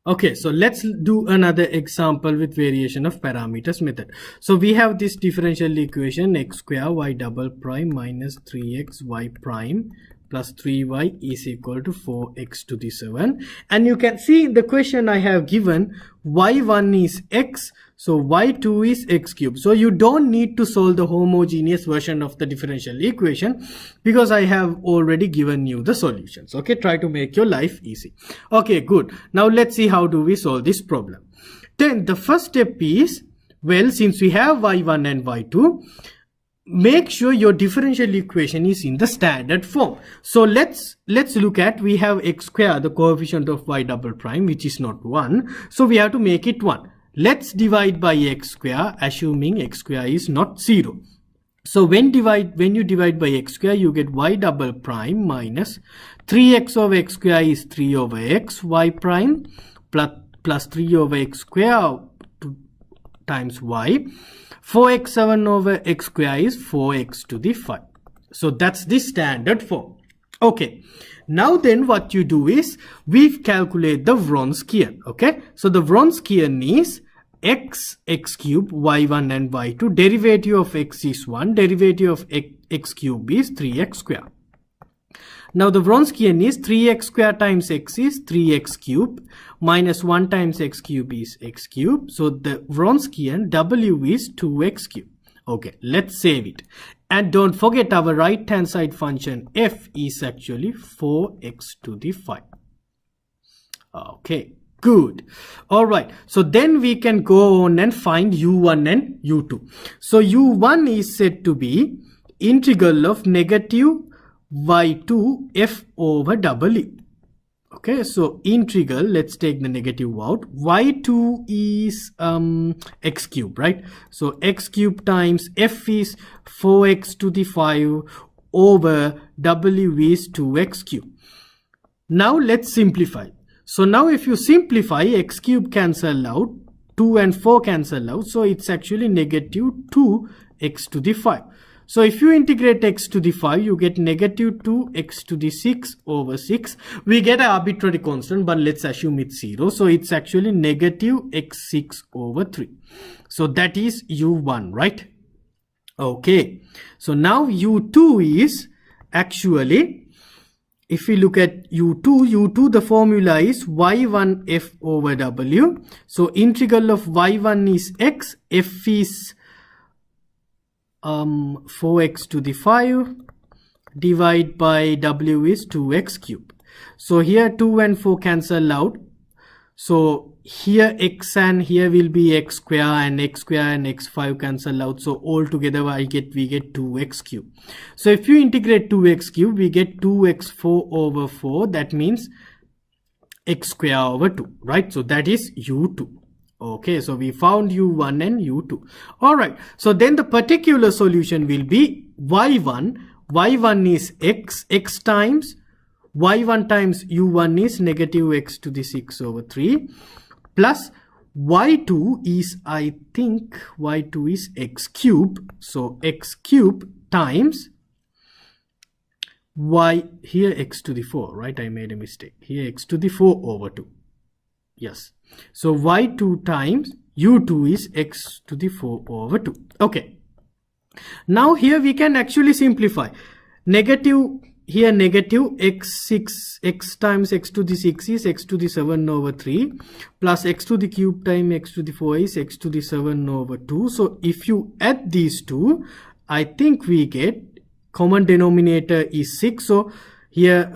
Okay, so let's do another example with variation of parameters method. So we have this differential equation x square y double prime minus 3x y prime plus 3y is equal to 4x to the 7. And you can see in the question I have given y1 is x, so y2 is x cubed. So you don't need to solve the homogeneous version of the differential equation because I have already given you the solutions. Okay, try to make your life easy. Okay, good. Now let's see how do we solve this problem. Then the first step is, well, since we have y1 and y2, make sure your differential equation is in the standard form. So let's look at, we have x square, the coefficient of y double prime, which is not 1. So we have to make it 1. Let's divide by x square, assuming x square is not 0. So when you divide by x square, you get y double prime minus 3x over x square is 3 over x y prime plus 3 over x square times y. 4x7 over x square is 4x to the 5. So that's the standard form. Okay. Now then what you do is we calculate the Wronskian. Okay. So the Wronskian is x cube y1 and y2. Derivative of x is 1. Derivative of x cube is 3x square. Now the Wronskian is 3x square times x is 3x cube minus 1 times x cube is x cube. So the Wronskian w is 2x cube. Okay, let's save it. And don't forget our right hand side function f is actually 4x to the 5. Okay, good. All right, so then we can go on and find u1 and u2. So u1 is said to be integral of negative y2 f over double e. Okay, so integral, let's take the negative out. y2 is x cube, right? So x cube times f is 4x to the 5 over w is 2x cube. Now let's simplify. So now if you simplify, x cube cancel out, 2 and 4 cancel out, so it's actually negative 2x to the 5. So if you integrate x to the 5, you get negative 2x to the 6 over 6. We get an arbitrary constant, but let's assume it's 0. So it's actually negative x6 over 3. So that is u1, right? Okay. So now u2 is actually, if we look at u2, the formula is y1 f over w. So integral of y1 is x, f is 4x to the 5 divide by w is 2x cube. So here 2 and 4 cancel out. So here x and here will be x square and x5 cancel out. So all together we get 2x cube. So if you integrate 2x cube, we get 2x4 over 4. That means x square over 2, right? So that is u2. Okay, so we found u1 and u2. All right, so then the particular solution will be y1. y1 is x times y1 times u1 is negative x to the 6 over 3 plus y2 is, I think y2 is x cube. So x cube times y, here x to the 4, right? I made a mistake. Here x to the 4 over 2. Yes. So y2 times u2 is x to the 4 over 2. Okay. Now here we can actually simplify. Negative, here negative x times x to the 6 is x to the 7 over 3 plus x to the cube times x to the 4 is x to the 7 over 2. So if you add these two, I think we get common denominator is 6. So here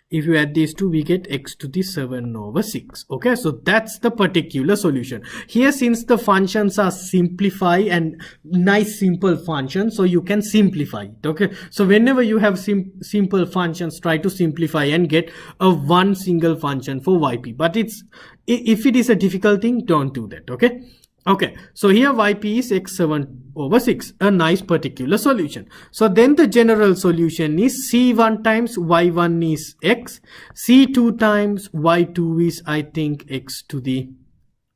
if you add these two, we get x to the 7 over 6. Okay, so that's the particular solution. Here, since the functions are simplify and nice simple functions, so you can simplify it. Okay, so whenever you have simple functions, try to simplify and get a one single function for yp. But if it is a difficult thing, don't do that. Okay. Okay, so here yp is x7 over 6, a nice particular solution. So then the general solution is c1 times y1 is x, c2 times y2 is, I think, x to the,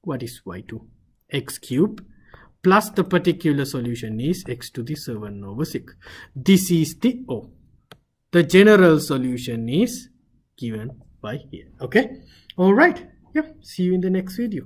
what is y2? X cube, plus the particular solution is x to the 7 over 6. This is the general solution is given by here. Okay, all right, yeah, see you in the next video.